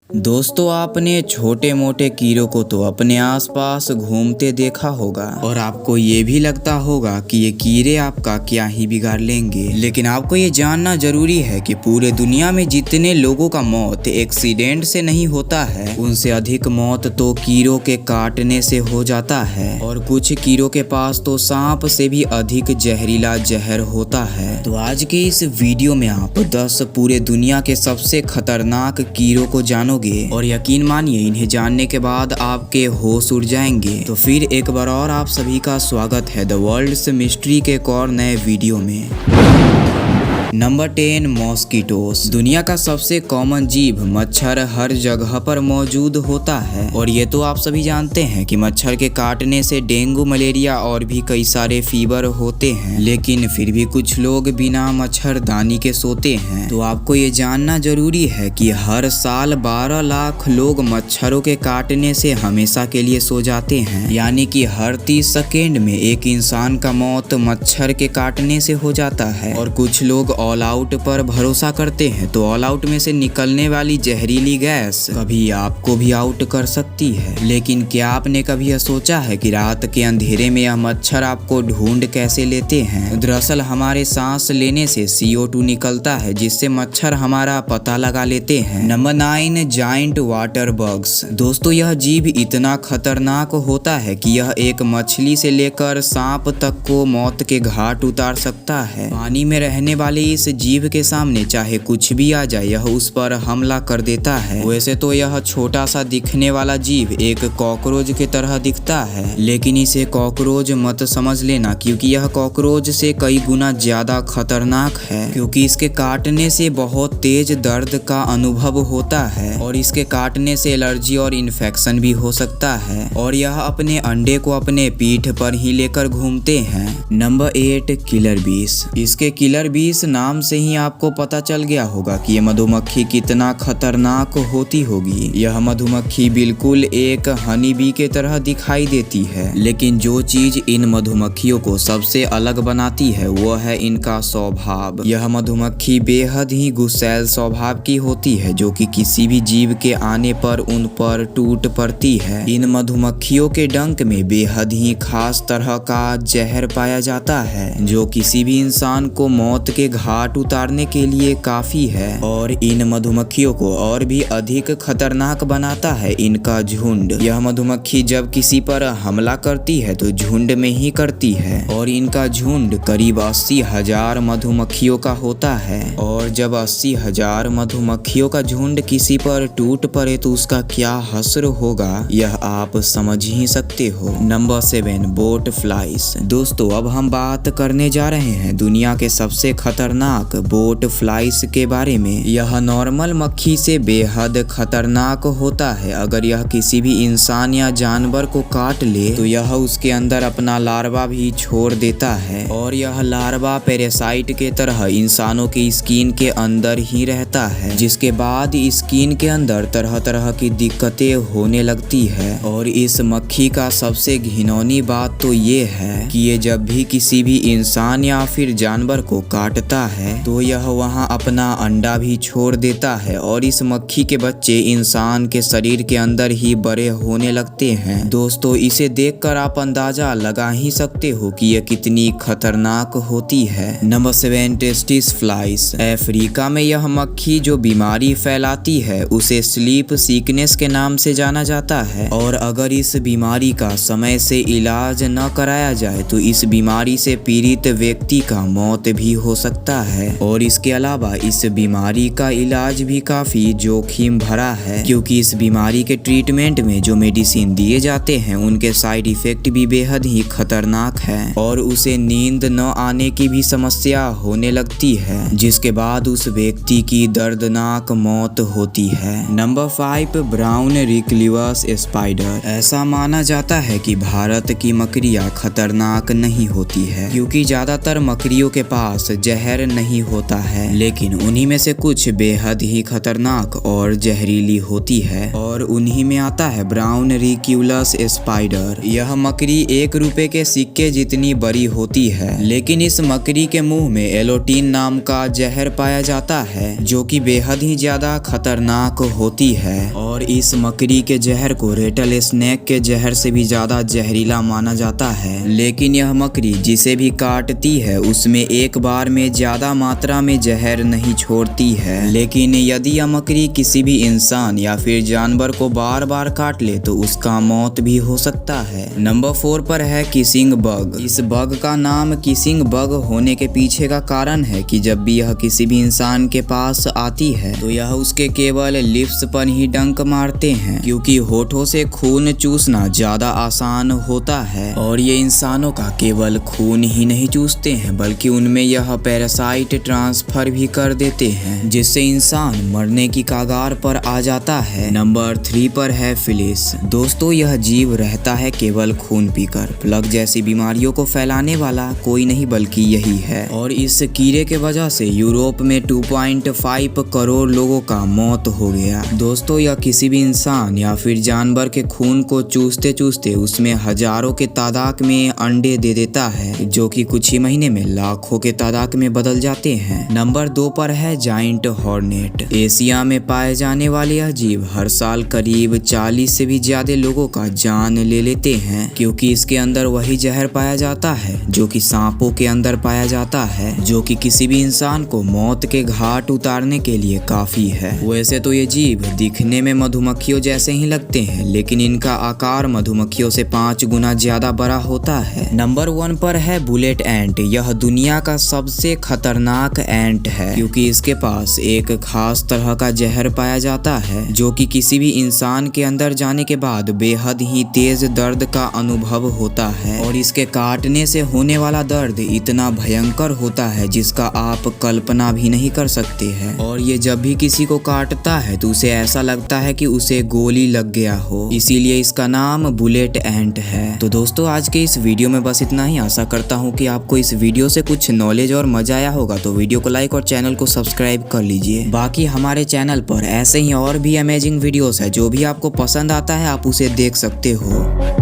दोस्तों, आपने छोटे मोटे कीड़ों को तो अपने आसपास घूमते देखा होगा और आपको ये भी लगता होगा कि ये कीड़े आपका क्या ही बिगाड़ लेंगे। लेकिन आपको ये जानना जरूरी है कि पूरे दुनिया में जितने लोगों का मौत एक्सीडेंट से नहीं होता है, उनसे अधिक मौत तो कीड़ों के काटने से हो जाता है। और कुछ कीड़ों के पास तो सांप से भी अधिक जहरीला जहर होता है। तो आज के इस वीडियो में आप 10 पूरे दुनिया के सबसे खतरनाक कीड़ों को जानोगे और यकीन मानिए, इन्हें जानने के बाद आपके होश उड़ जाएंगे। तो फिर एक बार और आप सभी का स्वागत है द वर्ल्ड्स मिस्ट्री के एक और नए वीडियो में। Number 10, mosquitoes. दुनिया का सबसे कॉमन जीव मच्छर हर जगह पर मौजूद होता है और ये तो आप सभी जानते हैं कि मच्छर के काटने से डेंगू, मलेरिया और भी कई सारे फीवर होते हैं। लेकिन फिर भी कुछ लोग बिना मच्छरदानी के सोते हैं। तो आपको ये जानना जरूरी है कि हर साल 12 लाख लोग मच्छरों के काटने से हमेशा के लिए सो जाते हैं। यानी कि हर 30 सेकेंड में एक इंसान का मौत मच्छर के काटने से हो जाता है। और कुछ लोग ऑल आउट पर भरोसा करते हैं, तो ऑल आउट में से निकलने वाली जहरीली गैस कभी आपको भी आउट कर सकती है। लेकिन क्या आपने कभी यह सोचा है कि रात के अंधेरे में यह मच्छर आपको ढूंढ कैसे लेते हैं? दरअसल हमारे सांस लेने से CO2 निकलता है, जिससे मच्छर हमारा पता लगा लेते हैं। Number 9, giant water bugs. दोस्तों, यह जीव इतना खतरनाक होता है कि यह एक मछली से लेकर सांप तक को मौत के घाट उतार सकता है। पानी में रहने वाले इस जीव के सामने चाहे कुछ भी आ जाए, यह उस पर हमला कर देता है। वैसे तो यह छोटा सा दिखने वाला जीव एक कॉकरोच की तरह दिखता है, लेकिन इसे कॉकरोच मत समझ लेना, क्योंकि यह कॉकरोच से कई गुना ज्यादा खतरनाक है। क्योंकि इसके काटने से बहुत तेज दर्द का अनुभव होता है और इसके काटने से एलर्जी और इन्फेक्शन भी हो सकता है। और यह अपने अंडे को अपने पीठ पर ही लेकर घूमते हैं। नंबर 8, किलर बीस। इसके किलर बीस नाम से ही आपको पता चल गया होगा कि ये मधुमक्खी कितना खतरनाक होती होगी। यह मधुमक्खी बिल्कुल एक हनी बी के तरह दिखाई देती है, लेकिन जो चीज इन मधुमक्खियों को सबसे अलग बनाती है वो है इनका स्वभाव। यह मधुमक्खी बेहद ही गुस्सैल स्वभाव की होती है, जो कि किसी भी जीव के आने पर उन पर टूट पड़ती है। इन मधुमक्खियों के डंक में बेहद ही खास तरह का जहर पाया जाता है, जो किसी भी इंसान को मौत के घाट उतारने के लिए काफी है। और इन मधुमक्खियों को और भी अधिक खतरनाक बनाता है इनका झुंड। यह मधुमक्खी जब किसी पर हमला करती है तो झुंड में ही करती है और इनका झुंड करीब 80,000 मधुमक्खियों का होता है। और जब 80,000 मधुमक्खियों का झुंड किसी पर टूट पड़े तो उसका क्या हश्र होगा, यह आप समझ ही सकते हो। Number 7, boat flies. दोस्तों, अब हम बात करने जा रहे हैं दुनिया के सबसे खतरनाक बोट फ्लाइज के बारे में। यह नॉर्मल मक्खी से बेहद खतरनाक होता है। अगर यह किसी भी इंसान या जानवर को काट ले तो यह उसके अंदर अपना लार्वा भी छोड़ देता है और यह लार्वा पैरासाइट के तरह इंसानों की स्किन के अंदर ही रहता है, जिसके बाद स्किन के अंदर तरह तरह की दिक्कतें होने लगती है। और इस मक्खी का सबसे घिनौनी बात तो ये है कि ये जब भी किसी भी इंसान या फिर जानवर को काटता है तो यह वहां अपना अंडा भी छोड़ देता है और इस मक्खी के बच्चे इंसान के शरीर के अंदर ही बड़े होने लगते हैं। दोस्तों, इसे देखकर आप अंदाजा लगा ही सकते हो कि यह कितनी खतरनाक होती है। Number 7, testis flies. अफ्रीका में यह मक्खी जो बीमारी फैलाती है उसे स्लीप सिकनेस के नाम से जाना जाता है। और अगर इस बीमारी का समय से इलाज न कराया जाए तो इस बीमारी से पीड़ित व्यक्ति का मौत भी हो सकता है। और इसके अलावा इस बीमारी का इलाज भी काफी जोखिम भरा है, क्योंकि इस बीमारी के ट्रीटमेंट में जो मेडिसिन दिए जाते हैं उनके साइड इफेक्ट भी बेहद ही खतरनाक है और उसे नींद न आने की भी समस्या होने लगती है, जिसके बाद उस व्यक्ति की दर्दनाक मौत होती है। Number 5, brown recluse spider. ऐसा माना जाता है कि भारत की मकड़ियाँ खतरनाक नहीं होती है, क्योंकि ज्यादातर मकड़ियों के पास जहर जहर नहीं होता है, लेकिन उन्हीं में से कुछ बेहद ही खतरनाक और जहरीली होती है और उन्हीं में आता है ब्राउन रिक्यूलस स्पाइडर। यह मकड़ी 1 रुपए के सिक्के जितनी बड़ी होती है, लेकिन इस मकड़ी के मुंह में एलोटीन नाम का जहर पाया जाता है जो कि बेहद ही ज्यादा खतरनाक होती है और इस मकड़ी के जहर को रेटल स्नेक के जहर से भी ज्यादा जहरीला माना जाता है। लेकिन यह मकड़ी जिसे भी काटती है उसमें एक बार में ज्यादा मात्रा में जहर नहीं छोड़ती है, लेकिन यदि यह मकड़ी किसी भी इंसान या फिर जानवर को बार बार काट ले तो उसका मौत भी हो सकता है। नंबर 4 पर है किसिंग बग। इस बग का नाम किसिंग बग होने के पीछे का कारण है कि जब भी यह किसी भी इंसान के पास आती है तो यह उसके केवल लिप्स पर ही डंक मारते हैं, क्योंकि होठों से खून चूसना ज्यादा आसान होता है और ये इंसानों का केवल खून ही नहीं चूसते हैं बल्कि उनमें यह पैरासाइट ट्रांसफर भी कर देते हैं, जिससे इंसान मरने की कगार पर आ जाता है। नंबर 3 पर है फिलिस। दोस्तों, यह जीव रहता है केवल खून पीकर। प्लग जैसी बीमारियों को फैलाने वाला कोई नहीं बल्कि यही है और इस कीड़े के वजह से यूरोप में 2.5 करोड़ लोगों का मौत हो गया। दोस्तों, यह किसी भी इंसान या फिर जानवर के खून को चूसते चूसते उसमें हजारों के तादाद में अंडे दे देता है, जो कि कुछ ही महीने में लाखों के तादाद में बदल जाते हैं। नंबर 2 पर है जाइंट हॉर्नेट। एशिया में पाए जाने वाले यह जीव हर साल करीब 40 से भी ज्यादा लोगों का जान ले लेते हैं, क्योंकि इसके अंदर वही जहर पाया जाता है जो कि सांपों के अंदर पाया जाता है, जो कि किसी भी इंसान को मौत के घाट उतारने के लिए काफी है। वैसे तो ये जीव दिखने में मधुमक्खियों जैसे ही लगते हैं, लेकिन इनका आकार मधुमक्खियों से 5 गुना ज्यादा बड़ा होता है। नंबर 1 पर है बुलेट एंट। यह दुनिया का सबसे खतरनाक एंट है, क्योंकि इसके पास एक खास तरह का जहर पाया जाता है जो कि किसी भी इंसान के अंदर जाने के बाद बेहद ही तेज दर्द का अनुभव होता है और इसके काटने से होने वाला दर्द इतना भयंकर होता है जिसका आप कल्पना भी नहीं कर सकते हैं। और ये जब भी किसी को काटता है तो उसे ऐसा लगता है कि उसे गोली लग गया हो, इसीलिए इसका नाम बुलेट एंट है। तो दोस्तों, आज के इस वीडियो में बस इतना ही। आशा करता हूँ कि आपको इस वीडियो से कुछ नॉलेज और मजा आया होगा, तो वीडियो को लाइक और चैनल को सब्सक्राइब कर लीजिए। बाकी हमारे चैनल पर ऐसे ही और भी अमेजिंग वीडियोस है, जो भी आपको पसंद आता है आप उसे देख सकते हो।